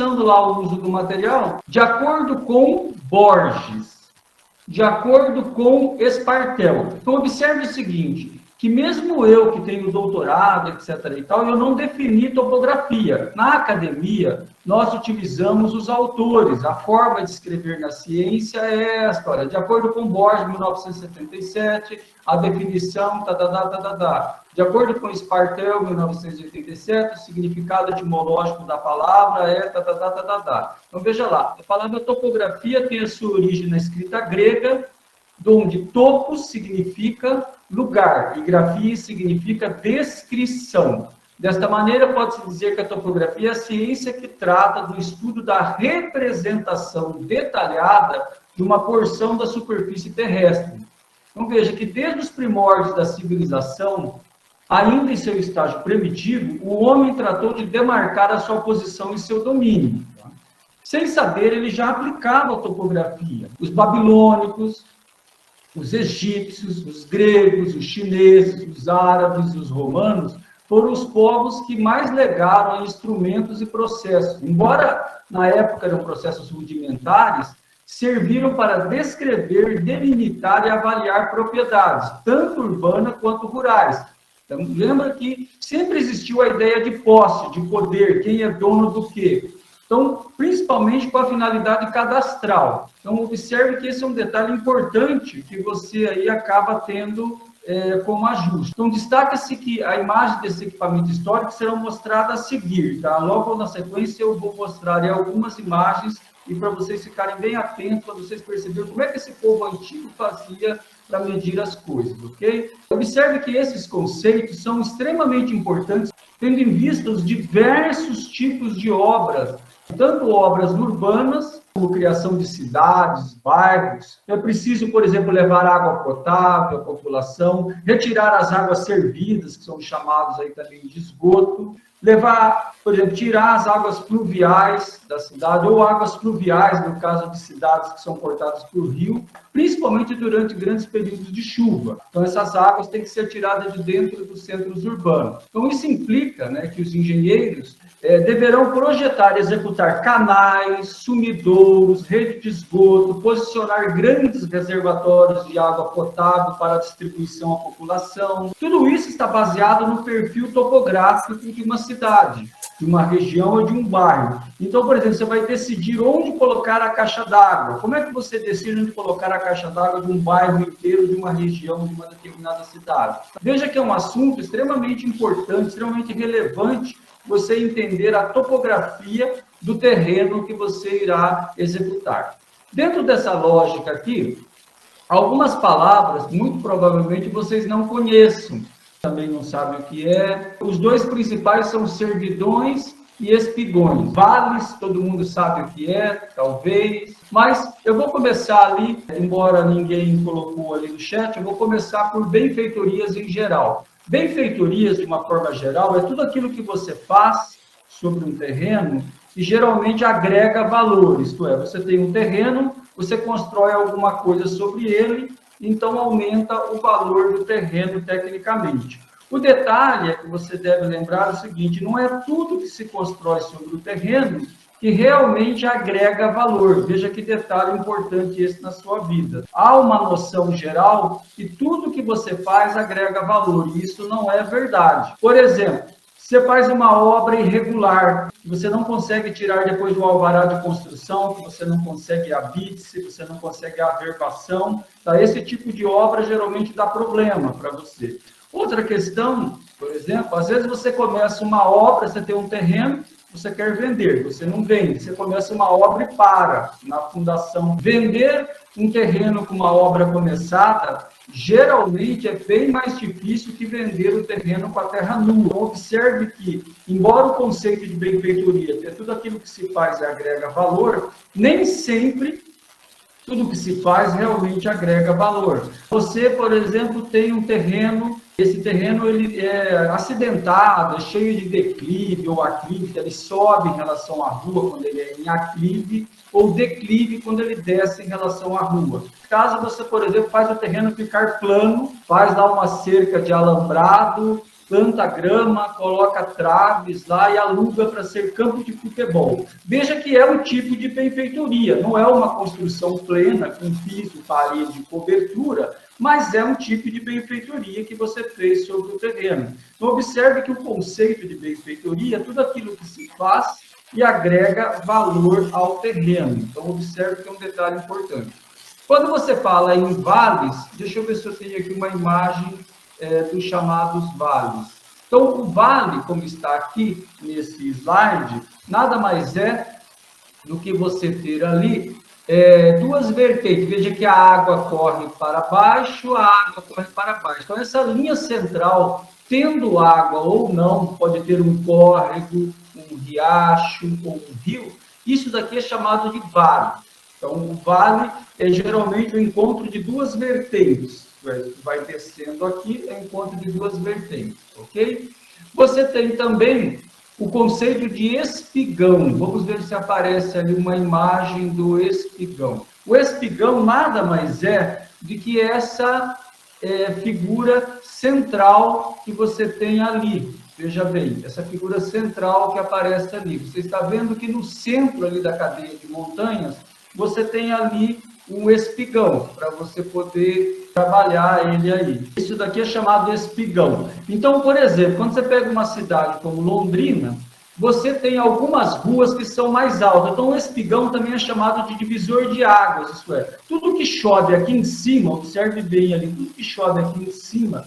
começando lá o uso do material, de acordo com Borges, de acordo com Espartel. Então, observe o seguinte, que mesmo eu que tenho doutorado, etc. e tal, eu não defini topografia. Na academia, nós utilizamos os autores. A forma de escrever na ciência é esta, olha, de acordo com Borges, 1977, a definição, De acordo com Espartel, 1987, o significado etimológico da palavra é Então, veja lá, a palavra topografia tem a sua origem na escrita grega, onde topos significa lugar e grafia significa descrição. Desta maneira, pode-se dizer que a topografia é a ciência que trata do estudo da representação detalhada de uma porção da superfície terrestre. Então, veja que desde os primórdios da civilização, ainda em seu estágio primitivo, o homem tratou de demarcar a sua posição e seu domínio. Sem saber, ele já aplicava a topografia. Os babilônicos, os egípcios, os gregos, os chineses, os árabes, os romanos, foram os povos que mais legaram a instrumentos e processos. Embora na época eram processos rudimentares, serviram para descrever, delimitar e avaliar propriedades, tanto urbanas quanto rurais. Então, lembra que sempre existiu a ideia de posse, de poder, quem é dono do quê. Então, principalmente com a finalidade cadastral. Então, observe que esse é um detalhe importante que você aí acaba tendo como ajuste. Então, destaca-se que a imagem desse equipamento histórico serão mostradas a seguir, tá? Logo na sequência eu vou mostrar aí algumas imagens e para vocês ficarem bem atentos, para vocês perceberem como é que esse povo antigo fazia para medir as coisas, ok? Observe que esses conceitos são extremamente importantes, tendo em vista os diversos tipos de obras, tanto obras urbanas, como criação de cidades, bairros. É preciso, por exemplo, levar água potável à população, retirar as águas servidas, que são chamados aí também de esgoto, levar, por exemplo, tirar as águas pluviais da cidade, ou águas fluviais, no caso de cidades que são cortadas por rio, principalmente durante grandes períodos de chuva. Então, essas águas têm que ser tiradas de dentro dos centros urbanos. Então, isso implica, né, que os engenheiros deverão projetar e executar canais, sumidouros, rede de esgoto, posicionar grandes reservatórios de água potável para distribuição à população. Tudo isso está baseado no perfil topográfico de uma cidade, de uma região ou de um bairro. Então, por exemplo, você vai decidir onde colocar a caixa d'água. Como é que você decide onde colocar a caixa d'água de um bairro inteiro, de uma região, de uma determinada cidade? Veja que é um assunto extremamente importante, extremamente relevante, você entender a topografia do terreno que você irá executar. Dentro dessa lógica aqui, algumas palavras, muito provavelmente, vocês não conheçam, também não sabem o que é. Os dois principais são servidões e espigões. Vales, todo mundo sabe o que é, talvez, mas eu vou começar ali, embora ninguém colocou ali no chat, eu vou começar por benfeitorias em geral. Benfeitorias, de uma forma geral, é tudo aquilo que você faz sobre um terreno e geralmente agrega valor, isto é, você tem um terreno, você constrói alguma coisa sobre ele, então aumenta o valor do terreno tecnicamente. O detalhe é que você deve lembrar o seguinte, não é tudo que se constrói sobre o terreno que realmente agrega valor. Veja que detalhe importante esse na sua vida. Há uma noção geral que tudo que você faz agrega valor, e isso não é verdade. Por exemplo, você faz uma obra irregular, que você não consegue tirar depois do alvará de construção, que você não consegue a bítse, você não consegue a averbação, tá? Esse tipo de obra geralmente dá problema para você. Outra questão, por exemplo, às vezes você começa uma obra, você tem um terreno, você quer vender, você não vende, você começa uma obra e para na fundação. Vender um terreno com uma obra começada, geralmente é bem mais difícil que vender o terreno com a terra nua. Então, observe que, embora o conceito de benfeitoria, que é tudo aquilo que se faz e agrega valor, nem sempre tudo que se faz realmente agrega valor. Você, por exemplo, tem um terreno, esse terreno ele é acidentado, é cheio de declive ou aclive, ele sobe em relação à rua quando ele é em aclive, ou declive quando ele desce em relação à rua. Caso você, por exemplo, faz o terreno ficar plano, faz lá uma cerca de alambrado, planta grama, coloca traves lá e aluga para ser campo de futebol. Veja que é um tipo de benfeitoria, não é uma construção plena, com piso, parede, cobertura, mas é um tipo de benfeitoria que você fez sobre o terreno. Então, observe que o conceito de benfeitoria é tudo aquilo que se faz e agrega valor ao terreno. Então, observe que é um detalhe importante. Quando você fala em vales, deixa eu ver se eu tenho aqui uma imagem dos chamados vales. Então, o vale, como está aqui nesse slide, nada mais é do que você ter ali duas vertentes. Veja que a água corre para baixo, a água corre para baixo. Então, essa linha central, tendo água ou não, pode ter um córrego, um riacho ou um rio, isso daqui é chamado de vale. Então, o vale é geralmente o encontro de duas vertentes. Vai descendo aqui, é o encontro de duas vertentes, ok? Você tem também o conceito de espigão. Vamos ver se aparece ali uma imagem do espigão. O espigão nada mais é do que essa figura central que você tem ali. Veja bem, essa figura central que aparece ali. Você está vendo que no centro ali da cadeia de montanhas, você tem ali um espigão, para você poder trabalhar ele aí. Isso daqui é chamado espigão. Então, por exemplo, quando você pega uma cidade como Londrina, você tem algumas ruas que são mais altas. Então, o espigão também é chamado de divisor de águas, isso é, tudo que chove aqui em cima, observe bem ali, tudo que chove aqui em cima,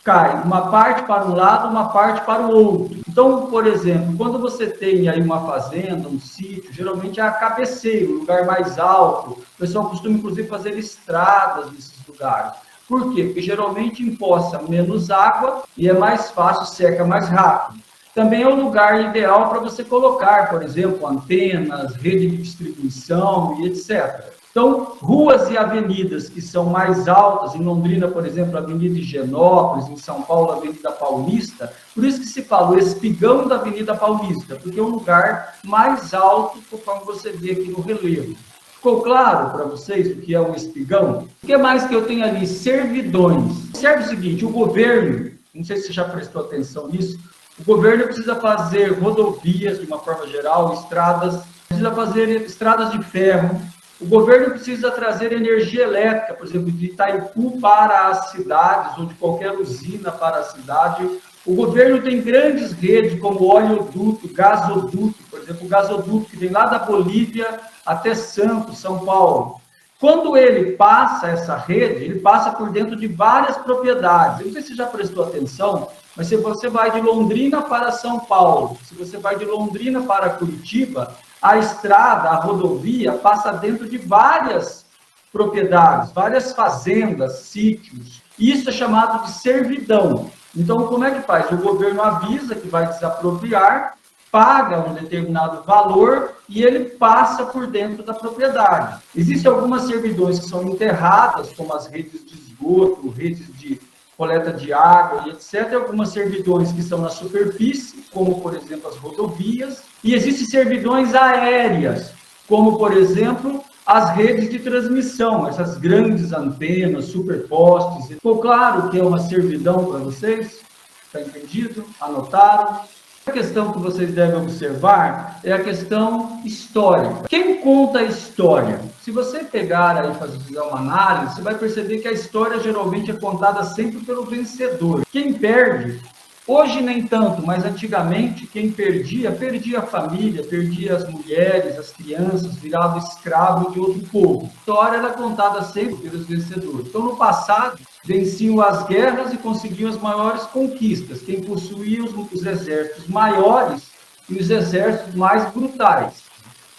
cai uma parte para um lado, uma parte para o outro. Então, por exemplo, quando você tem aí uma fazenda, um sítio, geralmente é a cabeceira, o lugar mais alto. O pessoal costuma, inclusive, fazer estradas nesses lugares. Por quê? Porque geralmente empoça menos água e é mais fácil, seca mais rápido. Também é o lugar ideal para você colocar, por exemplo, antenas, rede de distribuição e etc. Então, ruas e avenidas que são mais altas, em Londrina, por exemplo, a Avenida Higienópolis, em São Paulo, a Avenida Paulista, por isso que se fala o espigão da Avenida Paulista, porque é um lugar mais alto, conforme você vê aqui no relevo. Ficou claro para vocês o que é um espigão? O que mais que eu tenho ali? Servidões. Observe o seguinte, o governo, não sei se você já prestou atenção nisso, o governo precisa fazer rodovias, de uma forma geral, estradas, precisa fazer estradas de ferro. O governo precisa trazer energia elétrica, por exemplo, de Itaipu para as cidades, ou de qualquer usina para a cidade. O governo tem grandes redes, como oleoduto, gasoduto, por exemplo, o gasoduto que vem lá da Bolívia até Santos, São Paulo. Quando ele passa essa rede, ele passa por dentro de várias propriedades. Eu não sei se você já prestou atenção, mas se você vai de Londrina para São Paulo, se você vai de Londrina para Curitiba, a estrada, a rodovia, passa dentro de várias propriedades, várias fazendas, sítios. Isso é chamado de servidão. Então, como é que faz? O governo avisa que vai desapropriar, paga um determinado valor e ele passa por dentro da propriedade. Existem algumas servidões que são enterradas, como as redes de esgoto, redes de coleta de água e etc. E algumas servidões que são na superfície, como, por exemplo, as rodovias. E existem servidões aéreas, como, por exemplo, as redes de transmissão, essas grandes antenas, superpostes. Ficou claro que é uma servidão para vocês? Está entendido? Anotaram? A questão que vocês devem observar é a questão histórica. Quem conta a história? Se você pegar aí e fazer uma análise, você vai perceber que a história geralmente é contada sempre pelo vencedor. Quem perde, hoje nem tanto, mas antigamente, quem perdia, perdia a família, perdia as mulheres, as crianças, virava escravo de outro povo. A história era contada sempre pelos vencedores. Então, no passado, venciam as guerras e conseguiam as maiores conquistas. Quem possuía os exércitos maiores e os exércitos mais brutais.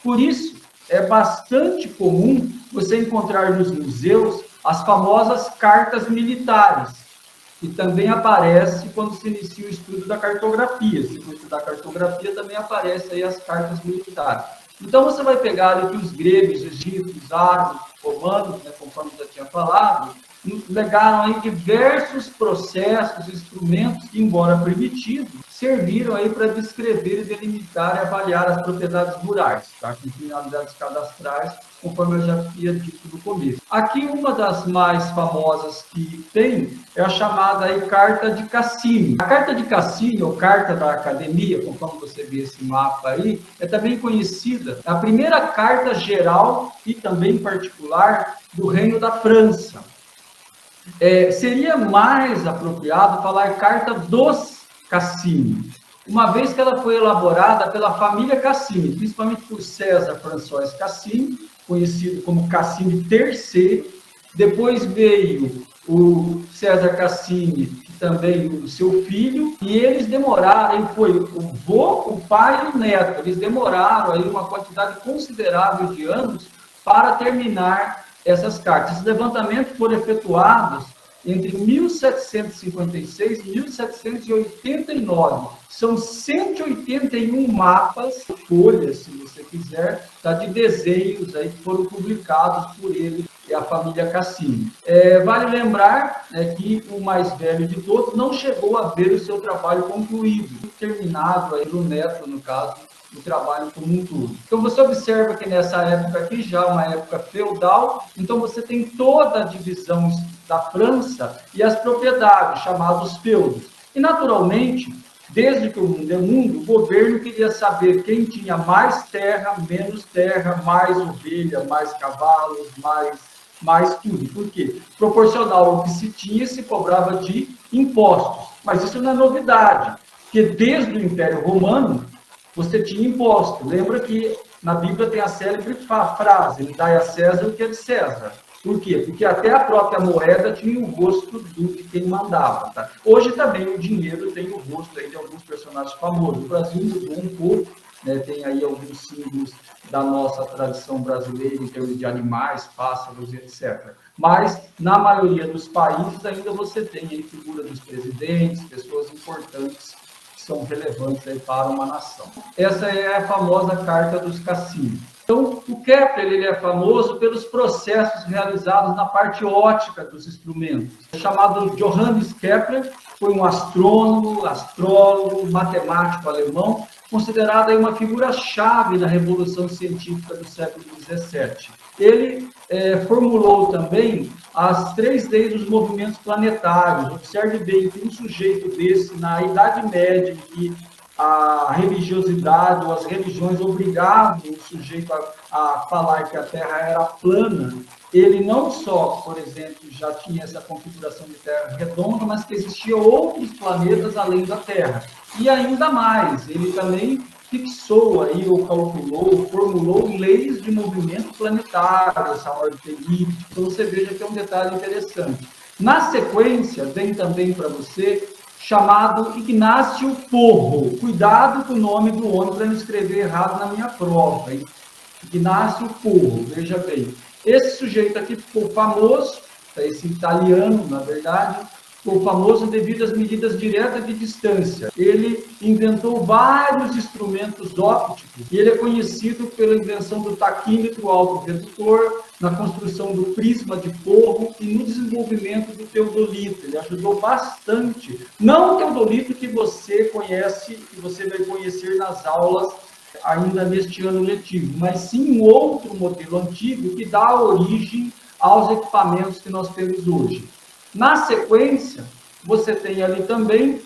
Por isso, é bastante comum você encontrar nos museus as famosas cartas militares, que também aparece quando se inicia o estudo da cartografia. Se for estudar cartografia, também aparece aí as cartas militares. Então, você vai pegar aqui os gregos, os egípcios, os árabes, os romanos, né, conforme eu já tinha falado, legaram aí diversos processos, instrumentos que, embora primitivos, serviram aí para descrever, delimitar e avaliar as propriedades rurais, tá? Com finalidades cadastrais, conforme eu já havia dito no começo. Aqui, uma das mais famosas que tem é a chamada aí Carta de Cassini. A Carta de Cassini, ou Carta da Academia, conforme você vê esse mapa aí, é também conhecida, a primeira carta geral e também particular do Reino da França. Seria mais apropriado falar Carta dos Cassini, uma vez que ela foi elaborada pela família Cassini, principalmente por César François Cassini, conhecido como Cassini III. Depois veio o César Cassini, que também o seu filho, e eles demoraram, foi o vô, o pai e o neto, eles demoraram aí uma quantidade considerável de anos para terminar essas cartas. Esses levantamentos foram efetuados entre 1756 e 1789. São 181 mapas, folhas, se você quiser, de desenhos aí que foram publicados por ele e a família Cassini. Vale lembrar que o mais velho de todos não chegou a ver o seu trabalho concluído, terminado aí no neto, no caso, do trabalho como um todo. Então, você observa que nessa época aqui, já uma época feudal, então você tem toda a divisão da França e as propriedades, chamados feudos. E, naturalmente, desde que o mundo é mundo, o governo queria saber quem tinha mais terra, menos terra, mais ovelha, mais cavalos, mais tudo. Por quê? Proporcional ao que se tinha, se cobrava de impostos. Mas isso não é novidade, porque desde o Império Romano, você tinha imposto. Lembra que na Bíblia tem a célebre frase, dai a César o que é de César. Por quê? Porque até a própria moeda tinha o rosto de quem mandava. Tá? Hoje também o dinheiro tem o rosto aí de alguns personagens famosos. O Brasil mudou um pouco, né? Tem aí alguns símbolos da nossa tradição brasileira em termos de animais, pássaros, etc. Mas, na maioria dos países, ainda você tem aí figura dos presidentes, pessoas importantes são relevantes aí para uma nação. Essa é a famosa Carta dos Cassini. Então, o Kepler ele é famoso pelos processos realizados na parte óptica dos instrumentos. O chamado Johannes Kepler foi um astrônomo, astrólogo, matemático alemão, considerado aí uma figura-chave na revolução científica do século XVII. Ele formulou também as 3 leis dos movimentos planetários. Observe bem que um sujeito desse, na Idade Média, em que a religiosidade ou as religiões obrigavam o sujeito a falar que a Terra era plana, ele não só, por exemplo, já tinha essa configuração de Terra redonda, mas que existiam outros planetas além da Terra. E ainda mais, ele também fixou aí, ou calculou, formulou leis de movimento planetário, essa ordem elíptica. Então, você veja que é um detalhe interessante. Na sequência, vem também para você, chamado Ignácio Porro. Cuidado com o nome do homem para não escrever errado na minha prova, hein? Ignácio Porro, veja bem. Esse sujeito aqui ficou famoso, esse italiano, na verdade, ficou famoso devido às medidas diretas de distância. Ele inventou vários instrumentos ópticos e ele é conhecido pela invenção do taquímetro autorredutor, na construção do prisma de Porro e no desenvolvimento do teodolito. Ele ajudou bastante. Não o teodolito que você conhece, que você vai conhecer nas aulas ainda neste ano letivo, mas sim um outro modelo antigo que dá origem aos equipamentos que nós temos hoje. Na sequência, você tem ali também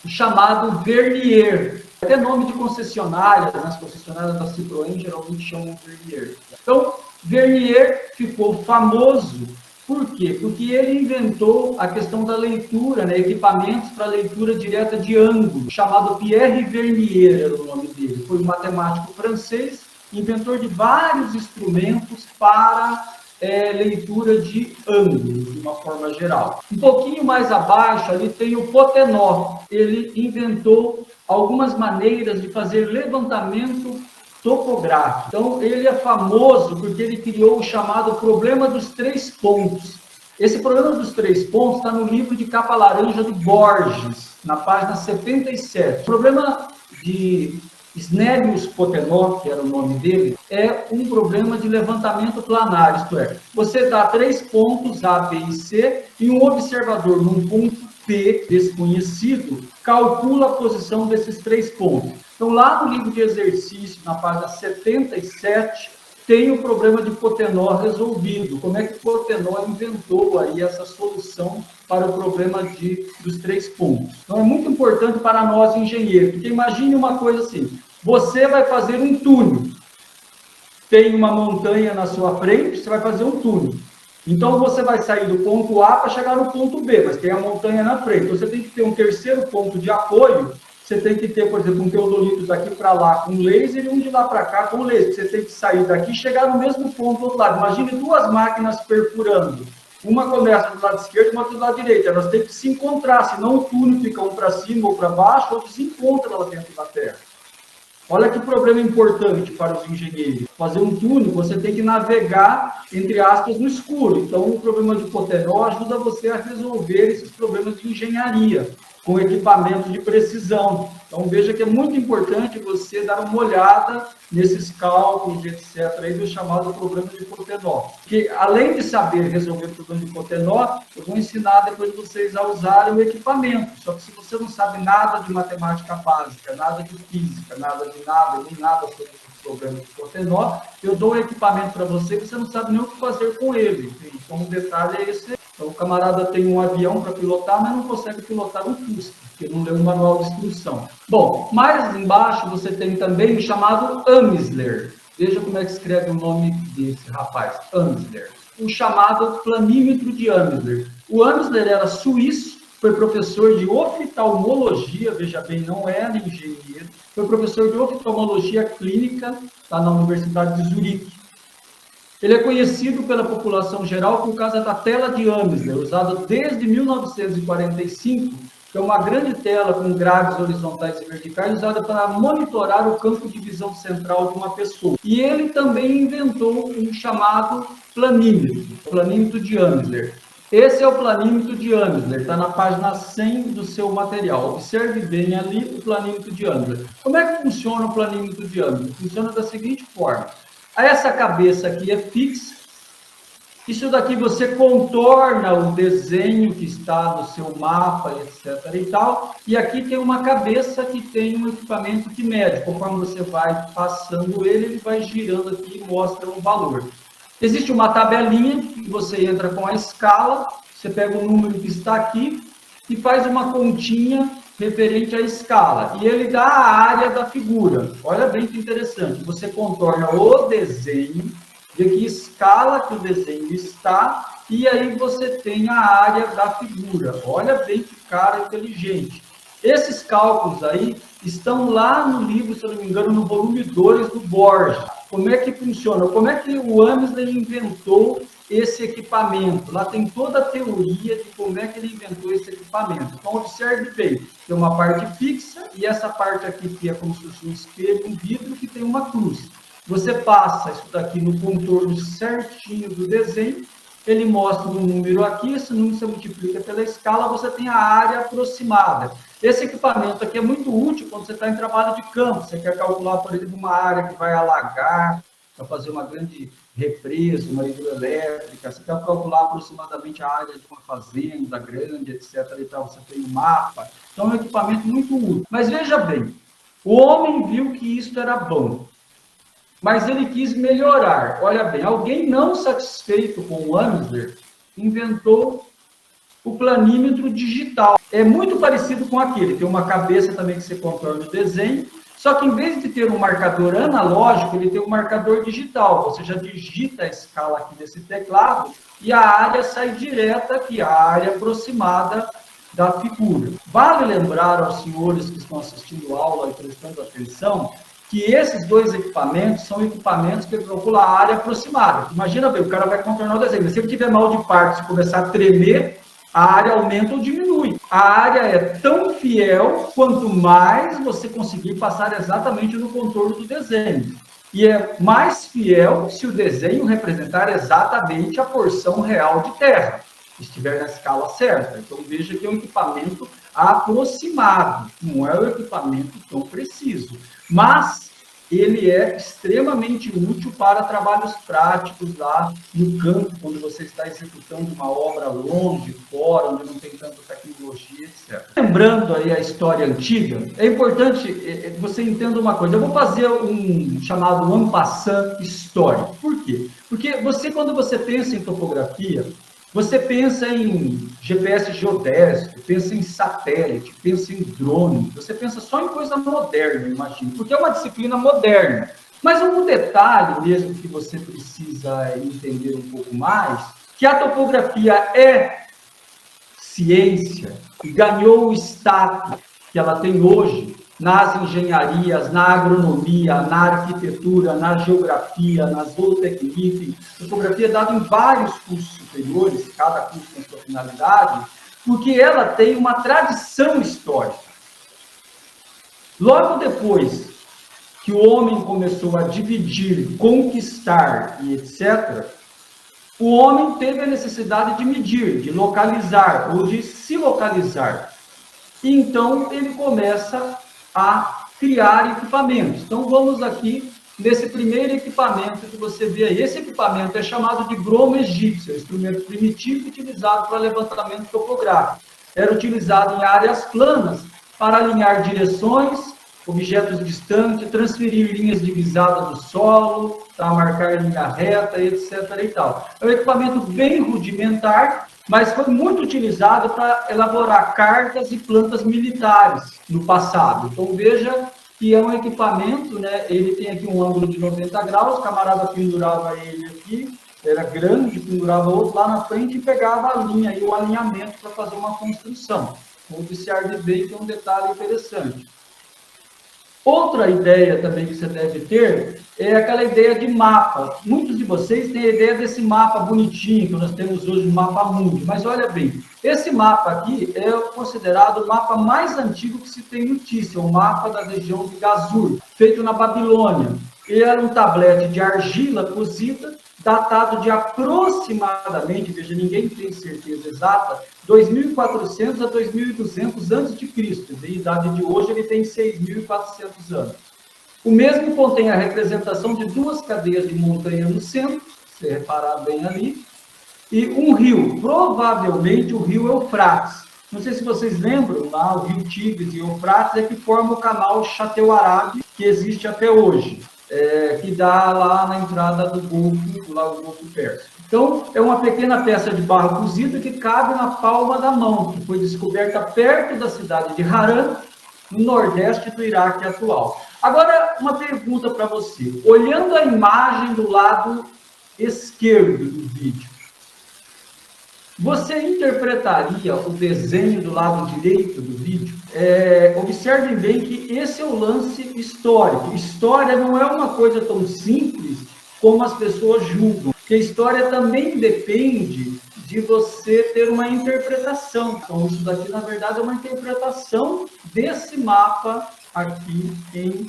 o chamado Vernier. Até nome de concessionárias, as concessionárias da Citroën geralmente chamam Vernier. Então, Vernier ficou famoso, por quê? Porque ele inventou a questão da leitura, né? Equipamentos para leitura direta de ângulo, chamado Pierre Vernier era o nome dele. Foi um matemático francês, inventor de vários instrumentos para leitura de ângulo, de uma forma geral. Um pouquinho mais abaixo, ali tem o Potenot. Ele inventou algumas maneiras de fazer levantamento topográfico. Então, ele é famoso porque ele criou o chamado problema dos 3 pontos. Esse problema dos 3 pontos está no livro de capa laranja do Borges, na página 77. O problema de Snellius-Potenot, que era o nome dele, é um problema de levantamento planar, isto é, você dá 3 pontos A, B e C e um observador num ponto P desconhecido, calcula a posição desses 3 pontos. Então, lá no livro de exercício, na página 77, tem o problema de Potenó resolvido. Como é que Potenó inventou aí essa solução para o problema dos 3 pontos? Então, é muito importante para nós, engenheiros, porque imagine uma coisa assim, você vai fazer um túnel, tem uma montanha na sua frente, você vai fazer um túnel. Então, você vai sair do ponto A para chegar no ponto B, mas tem a montanha na frente. Então, você tem que ter um terceiro ponto de apoio. Você tem que ter, por exemplo, um teodolito daqui para lá com laser e um de lá para cá com laser. Você tem que sair daqui e chegar no mesmo ponto do outro lado. Imagine 2 máquinas perfurando. Uma começa do lado esquerdo e uma do lado direito. Elas têm que se encontrar, senão o túnel fica um para cima ou para baixo, ou se encontra lá dentro da Terra. Olha que problema importante para os engenheiros. Fazer um túnel, você tem que navegar, entre aspas, no escuro. Então, o problema de Potenó ajuda você a resolver esses problemas de engenharia, com equipamento de precisão. Então, veja que é muito importante você dar uma olhada nesses cálculos, etc., aí do chamado problema de Potenó. Porque, além de saber resolver o problema de Potenó, eu vou ensinar depois vocês a usarem o equipamento. Só que se você não sabe nada de matemática básica, nada de física, nada, nem nada sobre o problema de Potenó, eu dou o equipamento para você e você não sabe nem o que fazer com ele. Então, o detalhe é esse. Então, o camarada tem um avião para pilotar, mas não consegue pilotar um Fusca, porque não leu o manual de instrução. Bom, mais embaixo você tem também o chamado Amsler. Veja como é que escreve o nome desse rapaz, Amsler. O chamado planímetro de Amsler. O Amsler era suíço, foi professor de oftalmologia, veja bem, não era engenheiro, foi professor de oftalmologia clínica lá na Universidade de Zurique. Ele é conhecido pela população geral por causa da tela de Amsler, usada desde 1945, que é uma grande tela com grades horizontais e verticais, usada para monitorar o campo de visão central de uma pessoa. E ele também inventou um chamado planímetro, o planímetro de Amsler. Esse é o planímetro de Amsler, está na página 100 do seu material. Observe bem ali o planímetro de Amsler. Como é que funciona o planímetro de Amsler? Funciona da seguinte forma. Essa cabeça aqui é fixa. Isso daqui você contorna o desenho que está no seu mapa, etc. e tal. E aqui tem uma cabeça que tem um equipamento que mede. Conforme você vai passando ele, ele vai girando aqui e mostra um valor. Existe uma tabelinha que você entra com a escala, você pega o número que está aqui e faz uma continha referente à escala. E ele dá a área da figura. Olha bem que interessante. Você contorna o desenho, vê que escala que o desenho está, e aí você tem a área da figura. Olha bem que cara inteligente. Esses cálculos aí estão lá no livro, se eu não me engano, no volume 2 do Borges. Como é que funciona? Como é que o Amsler inventou esse equipamento? Lá tem toda a teoria de como é que ele inventou esse equipamento. Então, observe bem. Tem uma parte fixa e essa parte aqui que é como se fosse um espelho, um vidro que tem uma cruz. Você passa isso daqui no contorno certinho do desenho, ele mostra um número aqui, esse número você multiplica pela escala, você tem a área aproximada. Esse equipamento aqui é muito útil quando você está em trabalho de campo, você quer calcular, por exemplo, uma área que vai alagar, para fazer uma grande represa, uma hidroelétrica, você quer calcular aproximadamente a área de uma fazenda grande, etc. E tal, você tem um mapa. Então, é um equipamento muito útil. Mas veja bem, o homem viu que isso era bom, mas ele quis melhorar. Olha bem, alguém não satisfeito com o Amsler inventou o planímetro digital. É muito parecido com aquele, tem uma cabeça também que você contorna o desenho, só que em vez de ter um marcador analógico, ele tem um marcador digital. Você já digita a escala aqui desse teclado e a área sai direta aqui, a área aproximada da figura. Vale lembrar aos senhores que estão assistindo a aula e prestando atenção que esses dois equipamentos são equipamentos que calculam a área aproximada. Imagina bem, o cara vai contornar o desenho, mas se ele tiver mal de parte, se começar a tremer, a área aumenta ou diminui. A área é tão fiel quanto mais você conseguir passar exatamente no contorno do desenho. E é mais fiel se o desenho representar exatamente a porção real de terra, estiver na escala certa. Então, veja que é um equipamento aproximado, não é um equipamento tão preciso. Mas ele é extremamente útil para trabalhos práticos lá no campo, quando você está executando uma obra longe, fora, onde não tem tanta tecnologia, etc. Lembrando aí a história antiga, é importante você entenda uma coisa. Eu vou fazer um chamado en passant histórico. Por quê? Porque quando você pensa em topografia, você pensa em GPS geodésico, pensa em satélite, pensa em drone, você pensa só em coisa moderna, imagino, porque é uma disciplina moderna. Mas um detalhe mesmo que você precisa entender um pouco mais, que a topografia é ciência e ganhou o status que ela tem hoje nas engenharias, na agronomia, na arquitetura, na geografia, na zootecnia. Topografia é dada em vários cursos superiores, cada curso tem sua finalidade, porque ela tem uma tradição histórica. Logo depois que o homem começou a dividir, conquistar e etc., o homem teve a necessidade de medir, de localizar ou de se localizar. E então ele começa a criar equipamentos. Então vamos aqui nesse primeiro equipamento que você vê aí. Esse equipamento é chamado de gromo egípcio, instrumento primitivo utilizado para levantamento topográfico. Era utilizado em áreas planas para alinhar direções, objetos distantes, transferir linhas de guisada do solo, para marcar linha reta, etc. e tal. É um equipamento bem rudimentar, mas foi muito utilizado para elaborar cartas e plantas militares no passado. Então, veja que é um equipamento, né? Ele tem aqui um ângulo de 90 graus, o camarada pendurava ele aqui, era grande, pendurava outro lá na frente e pegava a linha e o alinhamento para fazer uma construção. Observe bem que é um detalhe interessante. Outra ideia também que você deve ter é aquela ideia de mapa. Muitos de vocês têm a ideia desse mapa bonitinho que nós temos hoje no mapa mundi, mas olha bem, esse mapa aqui é considerado o mapa mais antigo que se tem notícia, o mapa da região de Gazur, feito na Babilônia. Ele era um tablete de argila cozida, datado de aproximadamente, veja, ninguém tem certeza exata, 2.400 a 2.200 a.C. A idade de hoje ele tem 6.400 anos. O mesmo contém a representação de duas cadeias de montanha no centro, se reparar bem ali, e um rio, provavelmente o rio Eufrates. Não sei se vocês lembram, lá o rio Tigres e Eufrates é que forma o canal Château-Arabe, que existe até hoje. Que dá lá na entrada do Golfo, lá o Golfo Pérsico. Então, é uma pequena peça de barro cozido que cabe na palma da mão, que foi descoberta perto da cidade de Haran, no nordeste do Iraque atual. Agora, uma pergunta para você. Olhando a imagem do lado esquerdo do vídeo, você interpretaria o desenho do lado direito do vídeo? Observem bem que esse é o lance histórico. História não é uma coisa tão simples como as pessoas julgam. Porque a história também depende de você ter uma interpretação. Então, isso daqui, na verdade, é uma interpretação desse mapa aqui em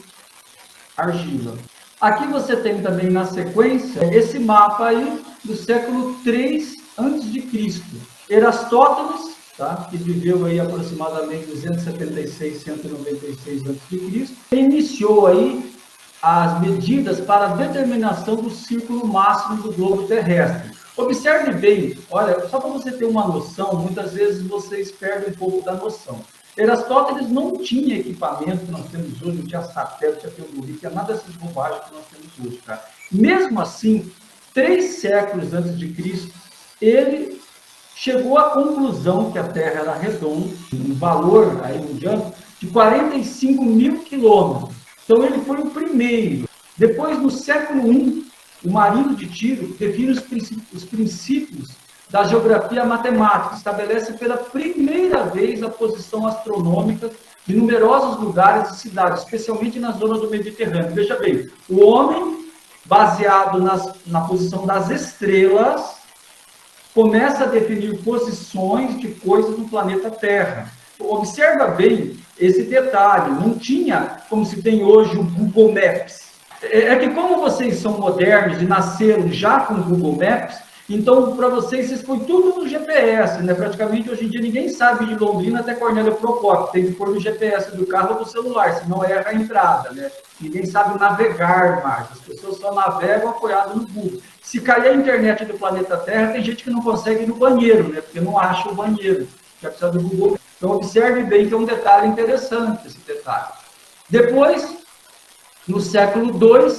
argila. Aqui você tem também, na sequência, esse mapa aí do século III a.C. Erastótenes, tá? Que viveu aí aproximadamente 276, 196 a.C., iniciou aí as medidas para a determinação do círculo máximo do globo terrestre. Observe bem, olha, só para você ter uma noção, muitas vezes vocês perdem um pouco da noção. Erastótenes não tinha equipamento que nós temos hoje, não tinha satélite, não tinha teoria, não tinha nada dessas bobagens que nós temos hoje, tá? Mesmo assim, 3 séculos antes de Cristo, ele chegou à conclusão que a Terra era redonda, um valor aí mundial de 45 mil quilômetros. Então, ele foi o primeiro. Depois, no século I, o Marino de Tiro define os princípios da geografia matemática, estabelece pela primeira vez a posição astronômica de numerosos lugares e cidades, especialmente na zona do Mediterrâneo. Veja bem, o homem, baseado na posição das estrelas, começa a definir posições de coisas no planeta Terra. Observa bem esse detalhe, não tinha como se tem hoje o Google Maps. É que como vocês são modernos e nasceram já com o Google Maps, então para vocês foi tudo no GPS, né? Praticamente hoje em dia ninguém sabe de Londrina até Cornélio Procópio, tem que pôr no GPS do carro ou do celular, senão erra a entrada, né? Ninguém sabe navegar mais. As pessoas só navegam apoiado no Google. Se cair a internet do planeta Terra, tem gente que não consegue ir no banheiro, né? Porque não acha o banheiro. Já precisa do Google. Então, observe bem que é um detalhe interessante, esse detalhe. Depois, no século II,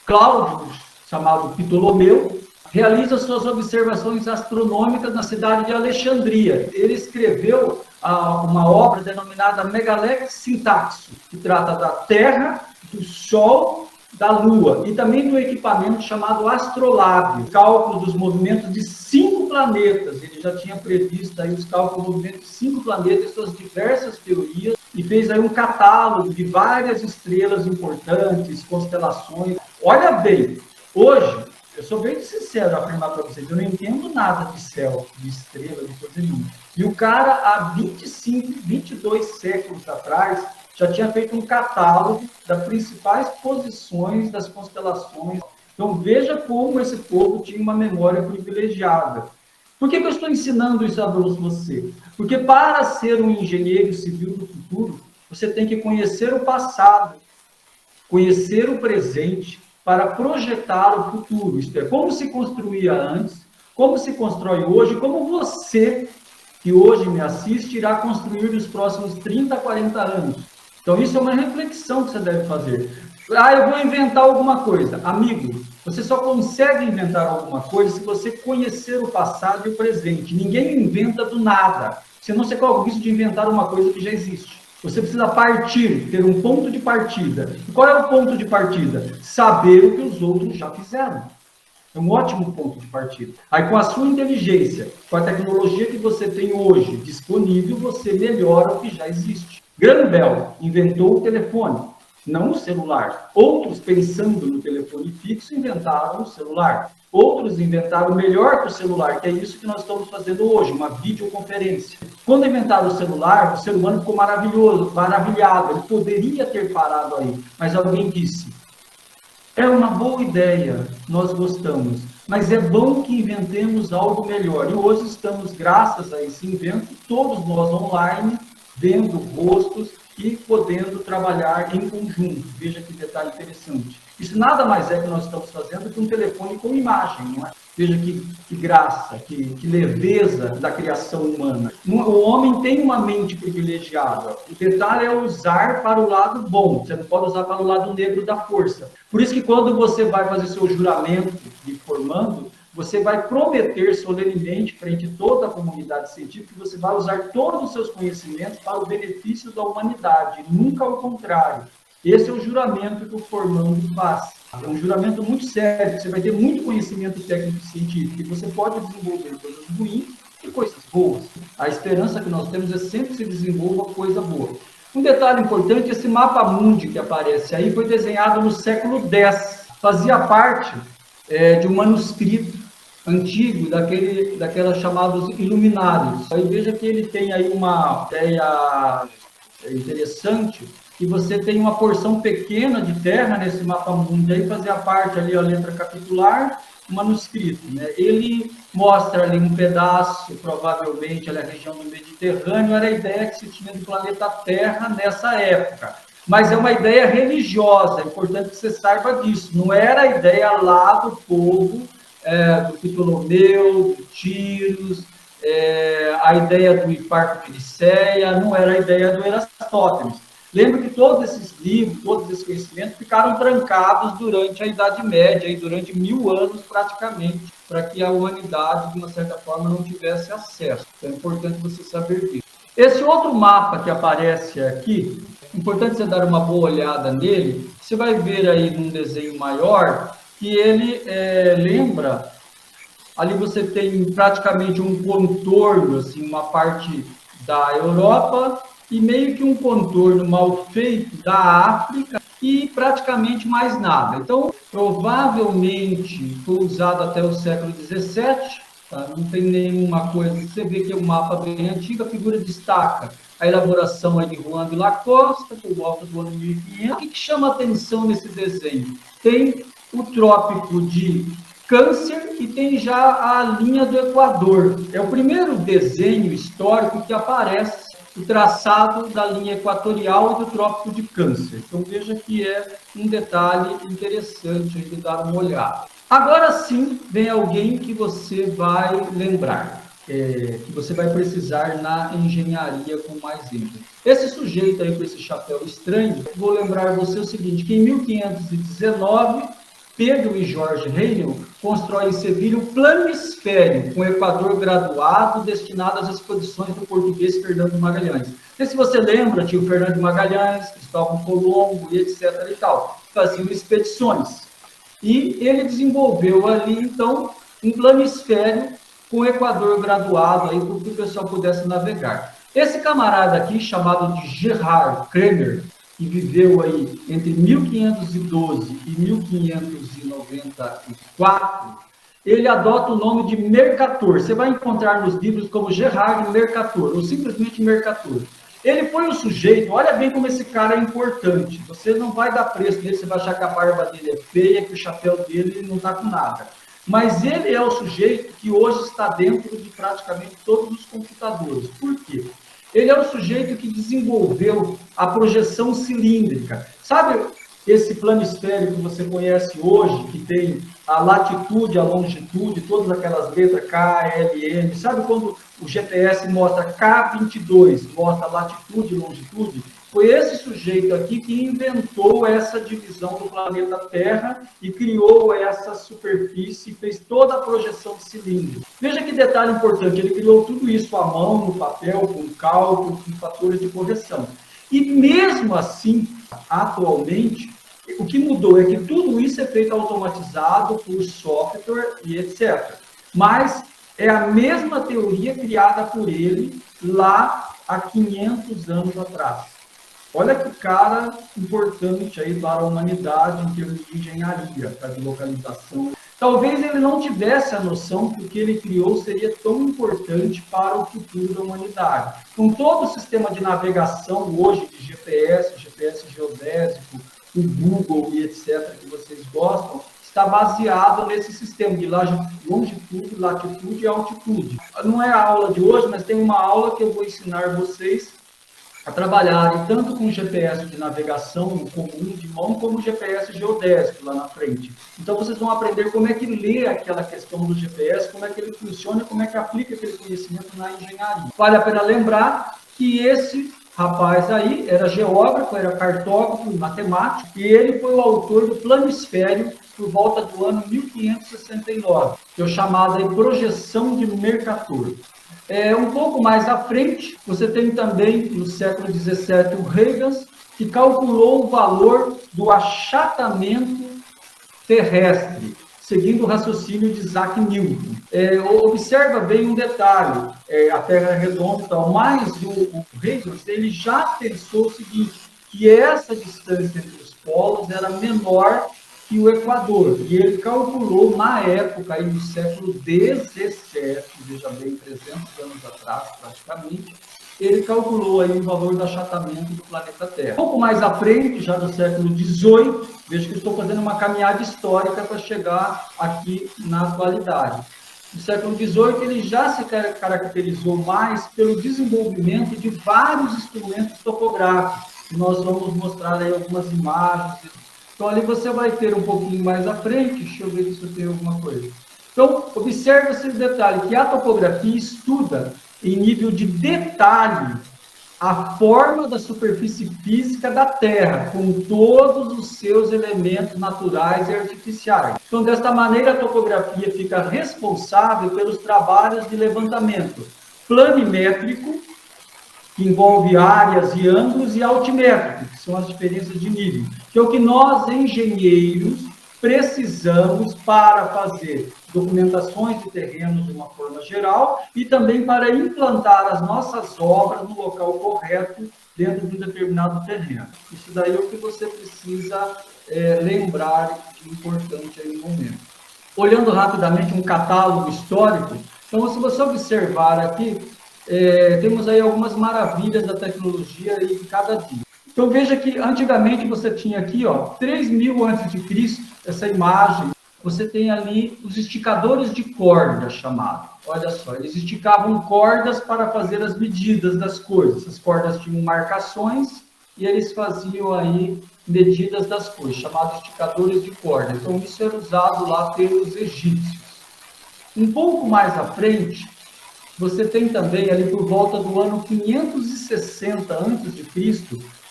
Cláudio, chamado Ptolomeu, realiza suas observações astronômicas na cidade de Alexandria. Ele escreveu uma obra denominada Megalex Sintaxo, que trata da Terra, do Sol, da Lua, e também do equipamento chamado astrolábio, cálculo dos movimentos de 5 planetas. Ele já tinha previsto aí os cálculos do movimento de 5 planetas e suas diversas teorias, e fez aí um catálogo de várias estrelas importantes, constelações. Olha bem, hoje, eu sou bem sincero a afirmar para vocês, eu não entendo nada de céu, de estrela, de coisa nenhuma. E o cara, há 25, 22 séculos atrás, já tinha feito um catálogo das principais posições das constelações. Então, veja como esse povo tinha uma memória privilegiada. Por que eu estou ensinando isso a você? Porque para ser um engenheiro civil do futuro, você tem que conhecer o passado, conhecer o presente, para projetar o futuro. Isto é, como se construía antes, como se constrói hoje, como você, que hoje me assiste, irá construir nos próximos 30, 40 anos. Então, isso é uma reflexão que você deve fazer. Eu vou inventar alguma coisa. Amigo, você só consegue inventar alguma coisa se você conhecer o passado e o presente. Ninguém inventa do nada. Senão você corre o risco de inventar uma coisa que já existe. Você precisa partir, ter um ponto de partida. E qual é o ponto de partida? Saber o que os outros já fizeram. É um ótimo ponto de partida. Aí, com a sua inteligência, com a tecnologia que você tem hoje disponível, você melhora o que já existe. Graham Bell inventou o telefone, não o celular. Outros, pensando no telefone fixo, inventaram o celular. Outros inventaram melhor que o celular, que é isso que nós estamos fazendo hoje, uma videoconferência. Quando inventaram o celular, o ser humano ficou maravilhado. Ele poderia ter parado aí, mas alguém disse, é uma boa ideia, nós gostamos, mas é bom que inventemos algo melhor. E hoje estamos, graças a esse invento, todos nós online, vendo rostos e podendo trabalhar em conjunto. Veja que detalhe interessante. Isso nada mais é que nós estamos fazendo que um telefone com imagem, não é? Veja que graça, que leveza da criação humana. O homem tem uma mente privilegiada. O detalhe é usar para o lado bom. Você não pode usar para o lado negro da força. Por isso que quando você vai fazer seu juramento de formando, você vai prometer solenemente frente a toda a comunidade científica que você vai usar todos os seus conhecimentos para o benefício da humanidade, nunca ao contrário. Esse é o juramento que o formando faz. É um juramento muito sério, você vai ter muito conhecimento técnico-científico e você pode desenvolver coisas ruins e coisas boas. A esperança que nós temos é sempre que se desenvolva coisa boa. Um detalhe importante, esse mapa mundi que aparece aí foi desenhado no século X. Fazia parte de um manuscrito antigo, daquelas chamadas Iluminados. Aí veja que ele tem aí uma ideia interessante, que você tem uma porção pequena de terra nesse mapa mundi, aí fazia parte ali a letra capitular, o manuscrito, né? Ele mostra ali um pedaço, provavelmente, ali a região do Mediterrâneo, era a ideia que se tinha do planeta Terra nessa época. Mas é uma ideia religiosa, é importante que você saiba disso. Não era a ideia lá do povo, do Ptolomeu, do Tiros, a ideia do Hiparco de Nicéia, não era a ideia do Eratóstenes. Lembra que todos esses livros, todos esses conhecimentos ficaram trancados durante a Idade Média, e durante 1000 anos praticamente, para que a humanidade, de uma certa forma, não tivesse acesso. Então é importante você saber disso. Esse outro mapa que aparece aqui, importante você dar uma boa olhada nele, você vai ver aí num desenho maior, que ele lembra, ali você tem praticamente um contorno, assim, uma parte da Europa, e meio que um contorno mal feito da África e praticamente mais nada. Então, provavelmente foi usado até o século XVII, tá? Não tem nenhuma coisa. Você vê que é um mapa bem antigo, a figura destaca a elaboração aí de Juan de la Costa, por volta do ano 1500. O que chama atenção nesse desenho? Tem o trópico de Câncer e tem já a linha do Equador. É o primeiro desenho histórico que aparece o traçado da linha equatorial e do Trópico de Câncer. Então, veja que é um detalhe interessante de dar uma olhada. Agora sim, vem alguém que você vai lembrar, que você vai precisar na engenharia com mais ênfase. Esse sujeito aí com esse chapéu estranho, vou lembrar você o seguinte, que em 1519, Pedro e Jorge Reinel constroem em Sevilha um planisfério com equador graduado destinado às expedições do português Fernando Magalhães. Não sei se você lembra, tinha o Fernando Magalhães, Cristóvão Colombo e etc. e tal, faziam expedições. E ele desenvolveu ali, então, um planisfério com equador graduado aí para que o pessoal pudesse navegar. Esse camarada aqui, chamado de Gerhard Kremer, que viveu aí entre 1512 e 1594, ele adota o nome de Mercator. Você vai encontrar nos livros como Gerhard Mercator, ou simplesmente Mercator. Ele foi o sujeito, olha bem como esse cara é importante. Você não vai dar preço nele, você vai achar que a barba dele é feia, que o chapéu dele não está com nada. Mas ele é o sujeito que hoje está dentro de praticamente todos os computadores. Por quê? Ele é o sujeito que desenvolveu a projeção cilíndrica. Sabe esse planisfério que você conhece hoje, que tem a latitude, a longitude, todas aquelas letras K, L, M? Sabe quando o GPS mostra K22, mostra latitude e longitude? Foi esse sujeito aqui que inventou essa divisão do planeta Terra e criou essa superfície, fez toda a projeção de cilindro. Veja que detalhe importante, ele criou tudo isso à mão, no papel, com cálculo, com fatores de correção. E mesmo assim, atualmente, o que mudou é que tudo isso é feito automatizado por software e etc. Mas é a mesma teoria criada por ele lá há 500 anos atrás. Olha que cara importante aí para a humanidade em termos de engenharia, para de localização. Talvez ele não tivesse a noção que o que ele criou seria tão importante para o futuro da humanidade. Com todo o sistema de navegação hoje de GPS geodésico, o Google e etc., que vocês gostam, está baseado nesse sistema de longitude, latitude e altitude. Não é a aula de hoje, mas tem uma aula que eu vou ensinar vocês a trabalharem tanto com GPS de navegação comum de mão, como GPS geodésico lá na frente. Então, vocês vão aprender como é que lê aquela questão do GPS, como é que ele funciona, como é que aplica aquele conhecimento na engenharia. Vale a pena lembrar que esse rapaz aí era geógrafo, era cartógrafo, matemático, e ele foi o autor do planisfério por volta do ano 1569, que é o chamado aí projeção de Mercator. Um pouco mais à frente, você tem também, no século XVII, o Huygens, que calculou o valor do achatamento terrestre, seguindo o raciocínio de Isaac Newton. Observa bem um detalhe, a Terra é redonda e tal, mas o Huygens, ele já pensou o seguinte, que essa distância entre os polos era menor que o Equador, e ele calculou na época, aí no século XVII, veja bem, 300 anos atrás praticamente, ele calculou aí o valor do achatamento do planeta Terra. Um pouco mais à frente, já do século XVIII, veja que eu estou fazendo uma caminhada histórica para chegar aqui na atualidade. No século XVIII, ele já se caracterizou mais pelo desenvolvimento de vários instrumentos topográficos, e nós vamos mostrar aí algumas imagens. Então, ali você vai ter um pouquinho mais à frente, deixa eu ver se eu tenho alguma coisa. Então, observe esse detalhe, que a topografia estuda, em nível de detalhe, a forma da superfície física da Terra, com todos os seus elementos naturais e artificiais. Então, desta maneira, a topografia fica responsável pelos trabalhos de levantamento planimétrico, que envolve áreas e ângulos, e altimétrico, que são as diferenças de nível, que é o que nós, engenheiros, precisamos para fazer documentações de terrenos de uma forma geral e também para implantar as nossas obras no local correto dentro de um determinado terreno. Isso daí é o que você precisa lembrar de importante aí no momento. Olhando rapidamente um catálogo histórico, então, se você observar aqui, temos aí algumas maravilhas da tecnologia aí de cada dia. Então, veja que antigamente você tinha aqui, 3000 a.C., essa imagem você tem ali os esticadores de corda, chamado. Olha só, eles esticavam cordas para fazer as medidas das coisas. As cordas tinham marcações e eles faziam aí medidas das coisas, chamados esticadores de corda. Então, isso era usado lá pelos egípcios. Um pouco mais à frente, você tem também, ali por volta do ano 560 a.C.,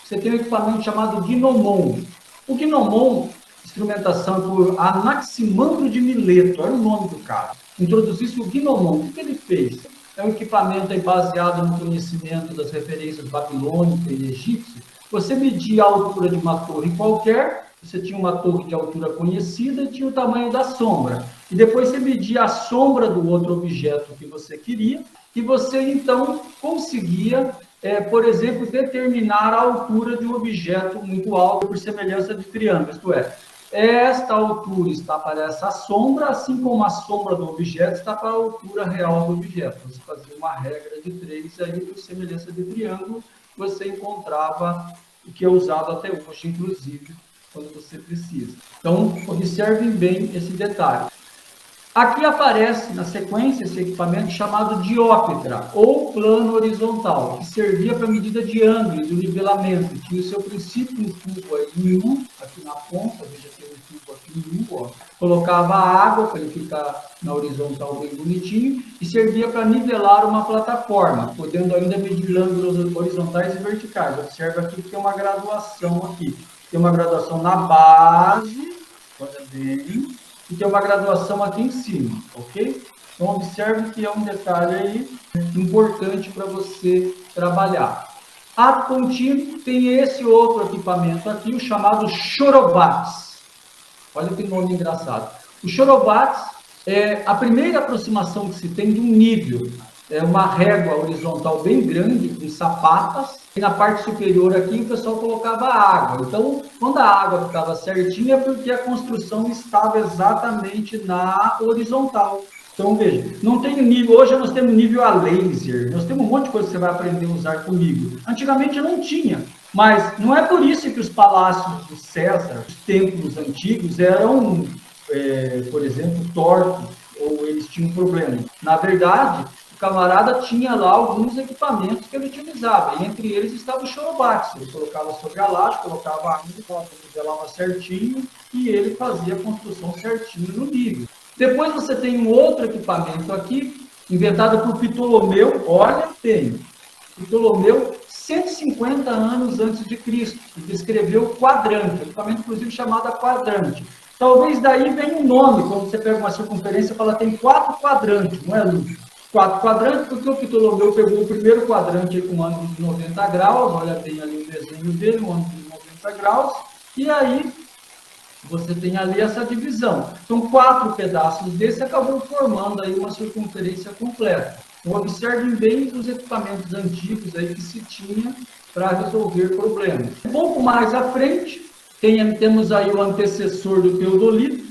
você tem um equipamento chamado gnomon. O gnomon, instrumentação por Anaximandro de Mileto, era o nome do cara. Introduziu-se o gnomon. O que ele fez? É um equipamento aí baseado no conhecimento das referências babilônicas e egípcias. Você media a altura de uma torre qualquer, você tinha uma torre de altura conhecida e tinha o tamanho da sombra. E depois você media a sombra do outro objeto que você queria, e você então conseguia, por exemplo, determinar a altura de um objeto muito alto por semelhança de triângulo. Isto é, esta altura está para essa sombra, assim como a sombra do objeto está para a altura real do objeto. Você fazia uma regra de 3 aí, por semelhança de triângulo, você encontrava o que é usado até hoje, inclusive, quando você precisa. Então, observem bem esse detalhe. Aqui aparece, na sequência, esse equipamento chamado dióptra, ou plano horizontal, que servia para medida de ângulo, de nivelamento. Tinha o seu princípio um tubo aí, em U, aqui na ponta, veja, tem um tubo aqui em U, ó. Colocava água para ele ficar na horizontal bem bonitinho, e servia para nivelar uma plataforma, podendo ainda medir ângulos horizontais e verticais. Observa aqui que tem uma graduação aqui. Tem uma graduação na base, olha bem, e tem uma graduação aqui em cima, ok? Então, observe que é um detalhe aí importante para você trabalhar. Ato contínuo tem esse outro equipamento aqui, o chamado chorobates. Olha que nome engraçado. O chorobates é a primeira aproximação que se tem de um nível. É uma régua horizontal bem grande, com sapatas, e na parte superior aqui o pessoal colocava água. Então, quando a água ficava certinha, é porque a construção estava exatamente na horizontal. Então, veja, não tem nível, hoje nós temos nível a laser, nós temos um monte de coisa que você vai aprender a usar comigo. Antigamente não tinha, mas não é por isso que os palácios do César, os templos antigos, eram, por exemplo, tortos, ou eles tinham problema. Na verdade, o camarada tinha lá alguns equipamentos que ele utilizava, e entre eles estava o chorobates. Ele colocava sobre a laje, colocava a água, nivelava certinho, e ele fazia a construção certinho no nível. Depois você tem um outro equipamento aqui, inventado por Ptolomeu, olha, tem. Ptolomeu, 150 anos antes de Cristo, ele escreveu quadrante, equipamento inclusive chamado quadrante. Talvez daí venha um nome, quando você pega uma circunferência e fala tem 4 quadrantes, não é, Lúcio? 4 quadrantes, porque o Ptolomeu pegou o primeiro quadrante aí com um ângulo de 90 graus, olha bem ali o desenho dele, um ângulo de 90 graus, e aí você tem ali essa divisão. Então, 4 pedaços desse acabam formando aí uma circunferência completa. Então, observem bem os equipamentos antigos aí que se tinha para resolver problemas. Um pouco mais à frente, temos aí o antecessor do teodolito,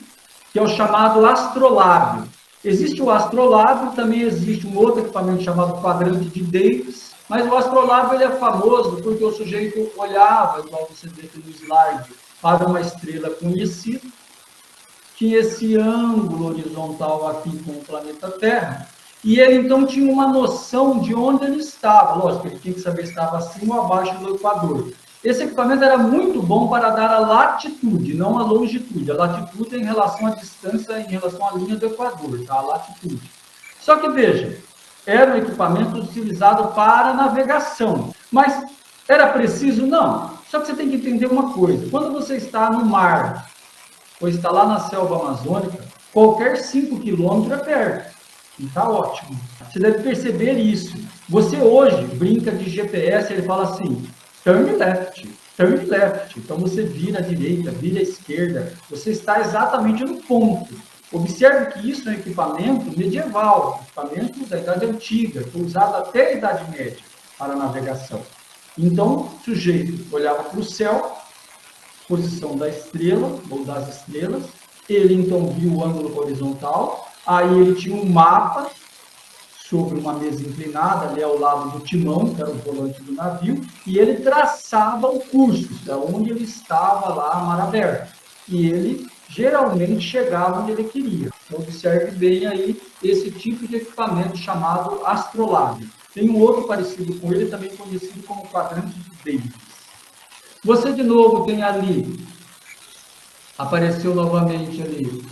que é o chamado astrolábio. Existe o astrolábio, também existe um outro equipamento chamado quadrante de Davis, mas o astrolábio ele é famoso porque o sujeito olhava, igual você vê aqui no slide, para uma estrela conhecida, tinha esse ângulo horizontal aqui com o planeta Terra, e ele então tinha uma noção de onde ele estava. Lógico, ele tinha que saber se estava acima ou abaixo do Equador. Esse equipamento era muito bom para dar a latitude, não a longitude. A latitude é em relação à distância, em relação à linha do Equador, tá? A latitude. Só que, veja, era um equipamento utilizado para navegação. Mas era preciso? Não. Só que você tem que entender uma coisa. Quando você está no mar, ou está lá na selva amazônica, qualquer 5 quilômetros é perto. E está ótimo. Você deve perceber isso. Você hoje brinca de GPS, ele fala assim, turn left, turn left. Então você vira à direita, vira à esquerda. Você está exatamente no ponto. Observe que isso é um equipamento medieval, equipamento da Idade Antiga, foi usado até a Idade Média para navegação. Então, o sujeito olhava para o céu, posição da estrela, ou das estrelas, ele então viu o ângulo horizontal, aí ele tinha um mapa sobre uma mesa inclinada, ali ao lado do timão, que era o volante do navio, e ele traçava o curso, onde ele estava lá, mar aberto. E ele geralmente chegava onde ele queria. Então, observe bem aí esse tipo de equipamento chamado astrolábio. Tem um outro parecido com ele, também conhecido como quadrante de Davis. Você, de novo, tem ali, apareceu novamente ali,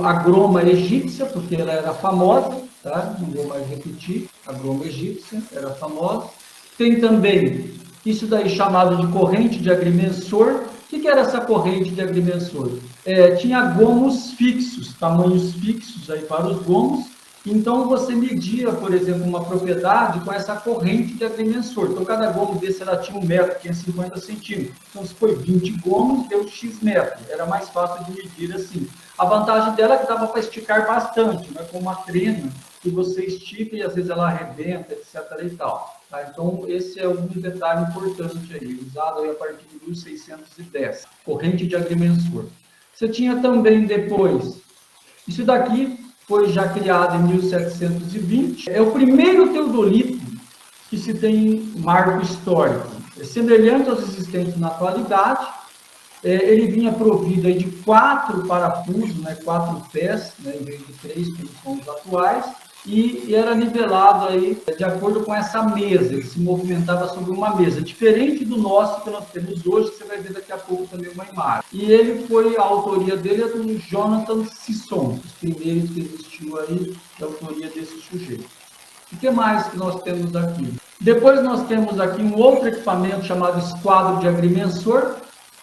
a groma egípcia, porque ela era famosa, tá? Não vou mais repetir, a groma egípcia era famosa. Tem também isso daí chamado de corrente de agrimensor. O que era essa corrente de agrimensor? Tinha gomos fixos, tamanhos fixos aí para os gomos. Então, você media, por exemplo, uma propriedade com essa corrente de agrimensor. Então, cada gomo desse ela tinha 1 metro, tinha 50 centímetros. Então, se foi 20 gomos, deu X metros. Era mais fácil de medir assim. A vantagem dela é que dava para esticar bastante, não é como uma trena que você estica e às vezes ela arrebenta, etc. e tal. Tá? Então, esse é um detalhe importante aí, usado aí a partir de 1610. Corrente de agrimensor. Você tinha também depois, isso daqui foi já criado em 1720. É o primeiro teodolito que se tem marco histórico. É semelhante aos existentes na atualidade. Ele vinha provido aí de 4 parafusos, 4 pés, em vez de 3, como são os atuais, e era nivelado aí de acordo com essa mesa, ele se movimentava sobre uma mesa, diferente do nosso que nós temos hoje, que você vai ver daqui a pouco também uma imagem. E ele a autoria dele é do Jonathan Sisson, os primeiros que existiu aí, da autoria desse sujeito. O que mais que nós temos aqui? Depois nós temos aqui um outro equipamento chamado esquadro de agrimensor,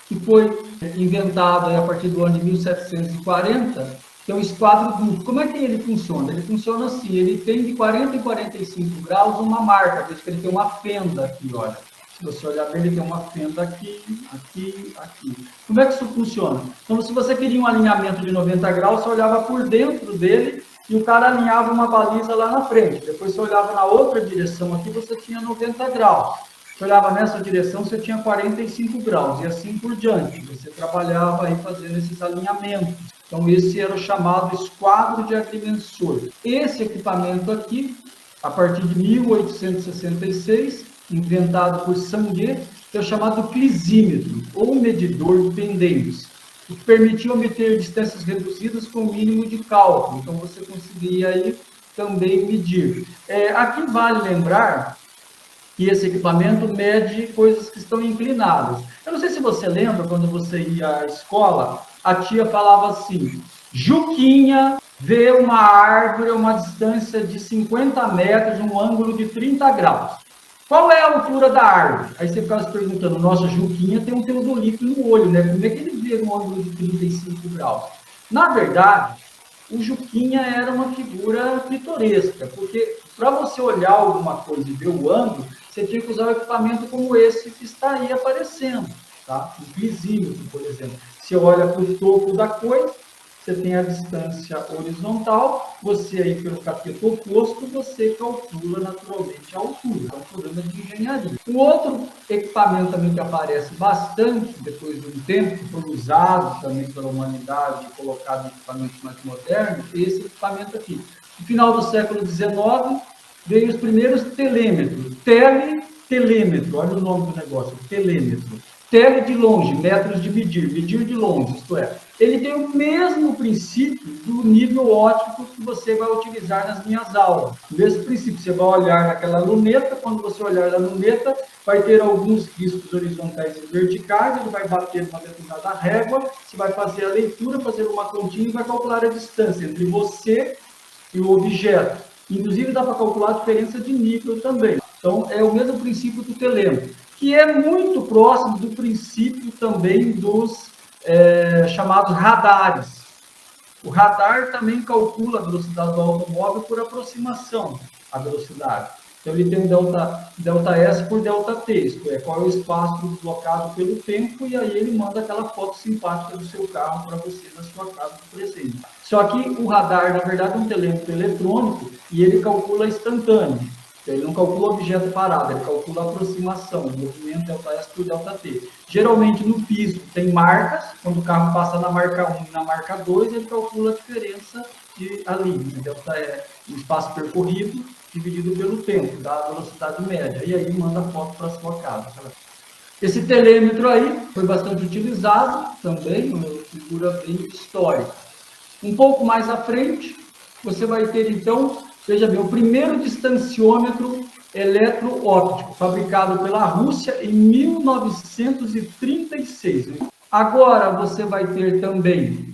que foi inventado aí a partir do ano de 1740, que é um esquadro duplo. Como é que ele funciona? Ele funciona assim, ele tem de 40 em 45 graus uma marca, veja que ele tem uma fenda aqui, olha. Se você olhar bem, ele tem uma fenda aqui, aqui, aqui. Como é que isso funciona? Então, se você queria um alinhamento de 90 graus, você olhava por dentro dele e o cara alinhava uma baliza lá na frente. Depois você olhava na outra direção aqui, você tinha 90 graus. Você olhava nessa direção, você tinha 45 graus, e assim por diante. Você trabalhava aí fazendo esses alinhamentos. Então, esse era o chamado esquadro de agrimensor. Esse equipamento aqui, a partir de 1866, inventado por Sanguet, é o chamado clisímetro, ou medidor de pendentes, o que permitia obter distâncias reduzidas com o mínimo de cálculo. Então, você conseguia aí também medir. Aqui vale lembrar que esse equipamento mede coisas que estão inclinadas. Eu não sei se você lembra, quando você ia à escola, a tia falava assim, Juquinha vê uma árvore a uma distância de 50 metros, um ângulo de 30 graus. Qual é a altura da árvore? Aí você ficava se perguntando, nossa, Juquinha tem um teodolito no olho, né? Como é que ele vê um ângulo de 35 graus? Na verdade, o Juquinha era uma figura pitoresca, porque para você olhar alguma coisa e ver o ângulo, você tinha que usar um equipamento como esse que está aí aparecendo, tá? O clisímetro, por exemplo. Você olha para o topo da coisa, você tem a distância horizontal, você aí pelo cateto oposto, você calcula naturalmente a altura. É um problema de engenharia. O outro equipamento também que aparece bastante depois de um tempo, que foi usado também pela humanidade, colocado em equipamentos mais modernos, é esse equipamento aqui. No final do século XIX, veio os primeiros telêmetros. Telêmetro, olha o nome do negócio, telêmetro. Tele de longe, metros de medir, medir de longe, isto é. Ele tem o mesmo princípio do nível óptico que você vai utilizar nas minhas aulas. O mesmo princípio, você vai olhar naquela luneta, quando você olhar na luneta, vai ter alguns riscos horizontais e verticais, ele vai bater numa determinada régua, você vai fazer a leitura, fazer uma continha e vai calcular a distância entre você e o objeto. Inclusive, dá para calcular a diferença de nível também. Então, é o mesmo princípio do telêmetro, que é muito próximo do princípio também dos chamados radares. O radar também calcula a velocidade do automóvel por aproximação à velocidade. Então, ele tem um delta S por delta T, isto é, qual é o espaço deslocado pelo tempo, e aí ele manda aquela foto simpática do seu carro para você na sua casa do presente. Só que o radar, na verdade, é um telêmetro eletrônico e ele calcula instantâneo. Ele não calcula objeto parado, ele calcula a aproximação, o movimento delta S por delta T. Geralmente no piso tem marcas, quando o carro passa na marca 1 e na marca 2, ele calcula a diferença ali, delta E, o espaço percorrido dividido pelo tempo, da velocidade média, e aí manda a foto para a sua casa. Esse telêmetro aí foi bastante utilizado também, uma figura bem histórica. Um pouco mais à frente, você vai ter, então, veja bem, o primeiro distanciômetro eletroóptico, fabricado pela Rússia em 1936. Agora, você vai ter também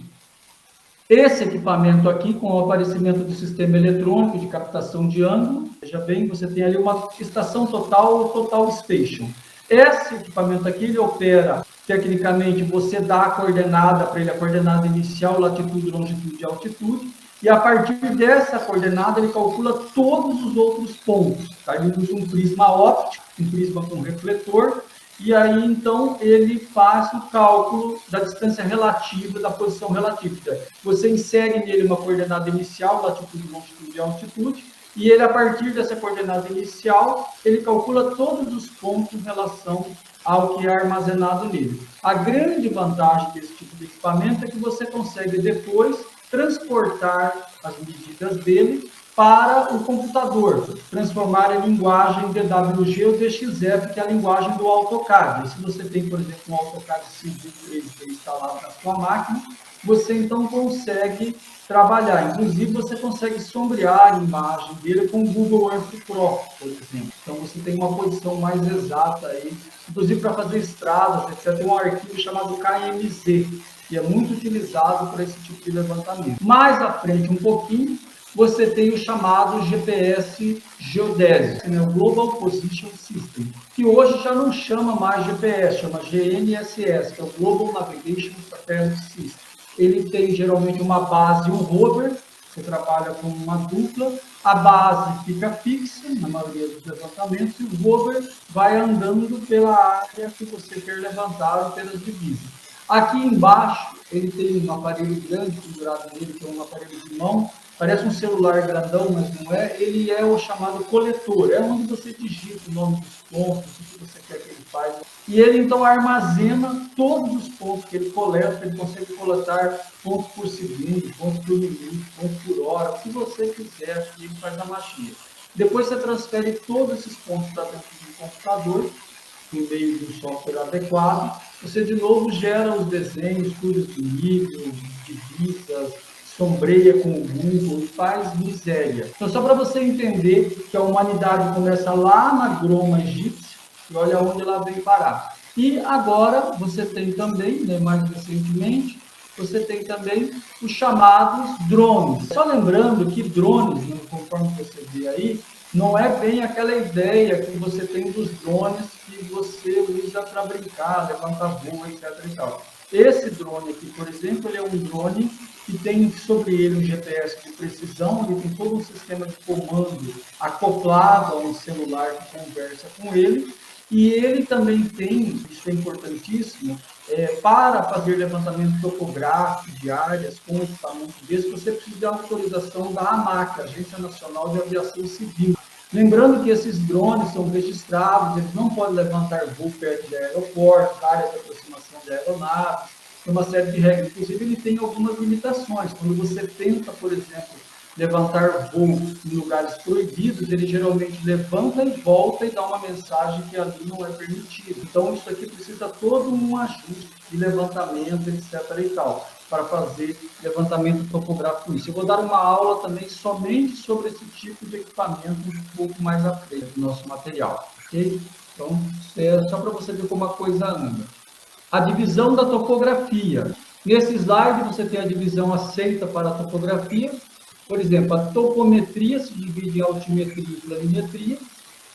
esse equipamento aqui, com o aparecimento do sistema eletrônico de captação de ângulo. Veja bem, você tem ali uma estação total, ou total station. Esse equipamento aqui, ele opera, tecnicamente, você dá a coordenada para ele, a coordenada inicial, latitude, longitude e altitude, e a partir dessa coordenada ele calcula todos os outros pontos. Tá? Ele usa um prisma óptico, um prisma com refletor, e aí, então, ele faz o cálculo da distância relativa, da posição relativa. Você insere nele uma coordenada inicial, latitude, longitude e altitude, e ele, a partir dessa coordenada inicial, ele calcula todos os pontos em relação ao que é armazenado nele. A grande vantagem desse tipo de equipamento é que você consegue depois transportar as medidas dele para o computador, transformar em linguagem DWG ou DXF, que é a linguagem do AutoCAD. E se você tem, por exemplo, um AutoCAD Civil 3D instalado na sua máquina, você então consegue trabalhar. Inclusive, você consegue sombrear a imagem dele com o Google Earth Pro, por exemplo. Então, você tem uma posição mais exata aí. Inclusive, para fazer estradas, etc., tem um arquivo chamado KMZ, que é muito utilizado para esse tipo de levantamento. Mais à frente, um pouquinho, você tem o chamado GPS geodésico, né? O Global Position System, que hoje já não chama mais GPS, chama GNSS, que é o Global Navigation Satellite System. Ele tem geralmente uma base e um rover, você trabalha com uma dupla, a base fica fixa, na maioria dos levantamentos, e o rover vai andando pela área que você quer levantar ou pelas divisas. Aqui embaixo, ele tem um aparelho grande pendurado nele, que é um aparelho de mão, parece um celular grandão, mas não é. Ele é o chamado coletor, é onde você digita o nome dos pontos, o que você quer que ele faça. E ele, então, armazena todos os pontos que ele coleta, ele consegue coletar pontos por segundo, pontos por minuto, pontos por hora, o que você quiser, ele faz na machinha. Depois você transfere todos esses pontos para dentro do computador, por meio de um software adequado. Você, de novo, gera os desenhos, curvas de nível, divisas, sombreia com o Google e faz miséria. Então, só para você entender que a humanidade começa lá na Groma egípcia e olha onde ela veio parar. E agora você tem também, né, mais recentemente, você tem também os chamados drones. Só lembrando que drones, né, conforme você vê aí, não é bem aquela ideia que você tem dos drones que você usa para brincar, levantar voo, etc. e tal. Esse drone aqui, por exemplo, ele é um drone que tem sobre ele um GPS de precisão, ele tem todo um sistema de comando acoplado a um celular que conversa com ele, e ele também tem, isso é importantíssimo, para fazer levantamento topográfico de áreas com equipamento desse, você precisa de autorização da ANAC, Agência Nacional de Aviação Civil. Lembrando que esses drones são registrados, eles não podem levantar voo perto de aeroportos, área de aproximação de aeronaves, tem uma série de regras. Inclusive, ele tem algumas limitações. Quando você tenta, por exemplo, levantar voo em lugares proibidos, ele geralmente levanta e volta e dá uma mensagem que ali não é permitido. Então, isso aqui precisa todo um ajuste de levantamento, etc. e tal, para fazer levantamento topográfico. Isso. Eu vou dar uma aula também somente sobre esse tipo de equipamento um pouco mais à frente do nosso material. Ok? Então, é só para você ver como a coisa anda. A divisão da topografia. Nesse slide, você tem a divisão aceita para a topografia. Por exemplo, a topometria se divide em altimetria e planimetria.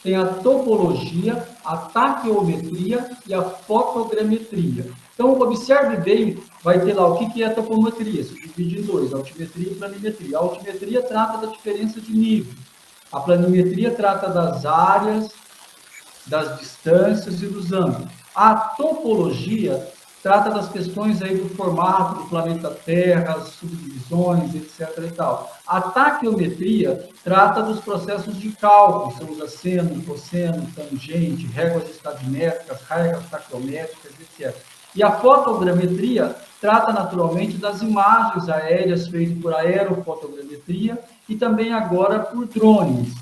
Tem a topologia, a taqueometria e a fotogrametria. Então, observe bem, vai ter lá o que é a topometria. Se divide em dois, altimetria e planimetria. A altimetria trata da diferença de nível. A planimetria trata das áreas, das distâncias e dos ângulos. A topologia trata das questões aí do formato do planeta Terra, as subdivisões, etc. e tal. A taqueometria trata dos processos de cálculo, você usa seno, cosseno, tangente, réguas estadimétricas, réguas taqueométricas, etc. E a fotogrametria trata naturalmente das imagens aéreas feitas por aerofotogrametria e também agora por drones.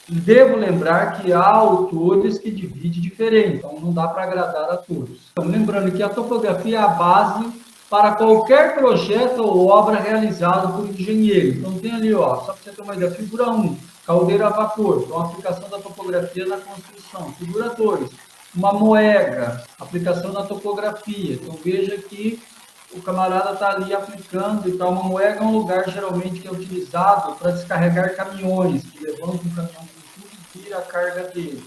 Devo lembrar que há autores que dividem diferente, então não dá para agradar a todos. Então, lembrando que a topografia é a base para qualquer projeto ou obra realizado por engenheiro. Então tem ali, ó, só para você ter uma ideia, figura 1, caldeira a vapor, então aplicação da topografia na construção. Figura 2, uma moega, aplicação da topografia. Então veja que o camarada está ali aplicando e tal. Uma moega é um lugar geralmente que é utilizado para descarregar caminhões, que levantam um caminhão com tudo e tira a carga dele.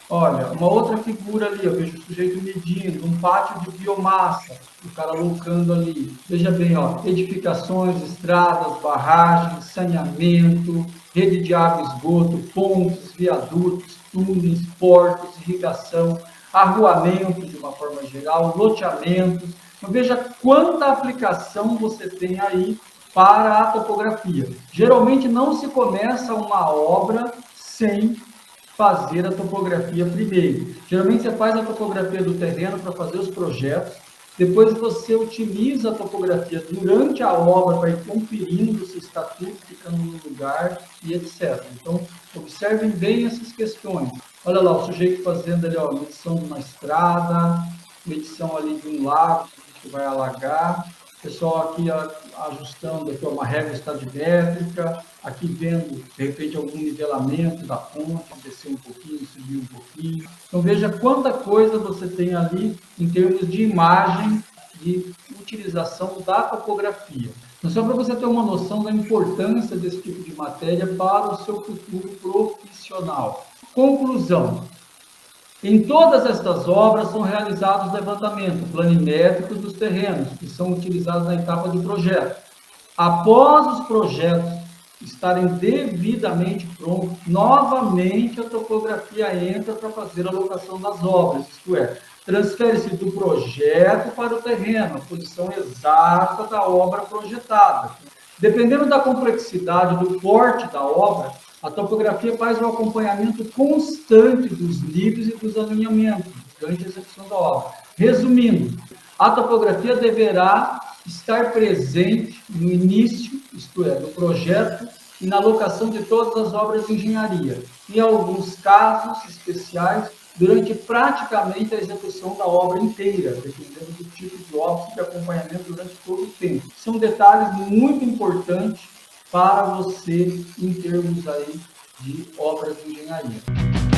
Olha, uma outra figura ali, eu vejo o sujeito medindo, um pátio de biomassa, o cara loucando ali. Veja bem, ó, edificações, estradas, barragens, saneamento, rede de água e esgoto, pontes, viadutos, túneis, portos, irrigação, arruamento de uma forma geral, loteamentos. Então, veja quanta aplicação você tem aí para a topografia. Geralmente não se começa uma obra sem fazer a topografia primeiro. Geralmente você faz a topografia do terreno para fazer os projetos, depois você utiliza a topografia durante a obra para ir conferindo se está tudo ficando no lugar e etc. Então, observem bem essas questões. Olha lá, o sujeito fazendo ali, ó, medição de uma estrada, medição ali de um lago que vai alagar, o pessoal aqui ajustando aqui uma régua estadimétrica, aqui vendo, de repente, algum nivelamento da ponte, descer um pouquinho, subir um pouquinho. Então, veja quanta coisa você tem ali em termos de imagem, de utilização da topografia. Então, só para você ter uma noção da importância desse tipo de matéria para o seu futuro profissional. Conclusão. Em todas estas obras são realizados levantamentos planimétricos dos terrenos, que são utilizados na etapa de projeto. Após os projetos estarem devidamente prontos, novamente a topografia entra para fazer a alocação das obras, isto é, transfere-se do projeto para o terreno, a posição exata da obra projetada. Dependendo da complexidade do porte da obra, a topografia faz o acompanhamento constante dos níveis e dos alinhamentos durante a execução da obra. Resumindo, a topografia deverá estar presente no início, isto é, do projeto e na alocação de todas as obras de engenharia. Em alguns casos especiais, durante praticamente a execução da obra inteira, dependendo do tipo de obra e de acompanhamento durante todo o tempo. São detalhes muito importantes para você em termos aí de obras de engenharia.